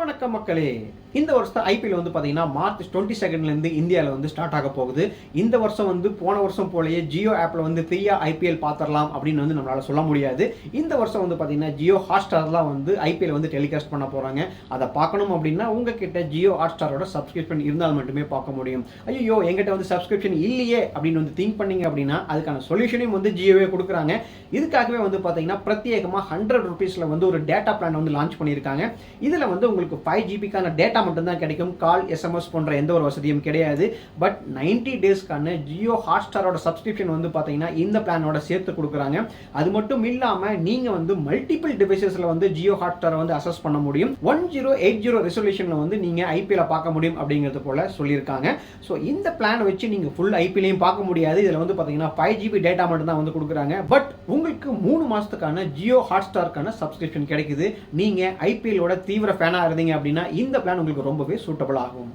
வணக்கம் மக்களே. இந்த வருஷம் ஐபிஎல் வந்து பாத்தீங்கன்னா மார்ச் 22 இந்தியாவில் வந்து ஸ்டார்ட் ஆக போகுது. இந்த வருஷம் வந்து போன வருஷம் போலயே ஜியோ ஆப்ல வந்து ஃப்ரீயா ஐபிஎல் பாத்திரலாம் அப்படின்னு வந்து நம்மளால சொல்ல முடியாது. இந்த வருஷம் வந்து பாத்தீங்கன்னா ஜியோ ஹாட்ஸ்டார்லாம் வந்து ஐபிஎல் வந்து டெலிகாஸ்ட் பண்ண போறாங்க. அதை பார்க்கணும் அப்படின்னா உங்ககிட்ட ஜியோ ஹாட்ஸ்டாரோட சப்ஸ்கிரிப்ஷன் இருந்தால் மட்டுமே பார்க்க முடியும். ஐயோ எங்கிட்ட வந்து சப்ஸ்கிரிப்ஷன் இல்லையே அப்படின்னு வந்து திங்க் பண்ணீங்க அப்படின்னா அதுக்கான சொல்யூஷனையும் வந்து ஜியோவே கொடுக்குறாங்க. இதுக்காகவே வந்து பாத்தீங்கன்னா பிரத்யேகமா 100 ரூபீஸ்ல வந்து ஒரு டேட்டா பிளான் வந்து லான்ச் பண்ணியிருக்காங்க. இதுல வந்து உங்களுக்கு 5GB டேட்டா மட்டும் தான் கிடைக்கும். கால், எஸ்எம்எஸ் போன்ற எந்த ஒரு வசதியும் கிடையாது. பட் 90 டேஸ்க்கான ஜியோ ஹாட்ஸ்டாரோட சப்ஸ்கிரிப்ஷன் வந்து பாத்தீங்கன்னா இந்த பிளானோட சேர்த்து கொடுக்குறாங்க. அது மட்டும் இல்லாம நீங்க வந்து மல்டிபிள் டிவைசஸ்ல வந்து ஜியோ ஹாட்ஸ்டாரை வந்து அசஸ் பண்ண முடியும். 1080 ரெசல்யூஷன்ல வந்து நீங்க ஐபிஎல் பார்க்க முடியும் அப்படிங்கிறது போல சொல்லியிருக்காங்க. ஸோ இந்த பிளான் வச்சு நீங்க ஃபுல் ஐபிஎல்லையும் பார்க்க முடியாது. இதுல வந்து பாத்தீங்கன்னா 5GB டேட்டா மட்டும் தான் வந்து கொடுக்குறாங்க. பட் உங்களுக்கு 3 மாசத்துக்கான ஜியோ ஹாட்ஸ்டாருக்கான சப்ஸ்கிரிப்ஷன் கிடைக்குது. நீங்க ஐபிஎல்லோட தீவிர ஃபேனா இருந்தீங்க அப்படின்னா இந்த பிளான் உங்களுக்கு ரொம்பவே சூட்டபிள் ஆகும்.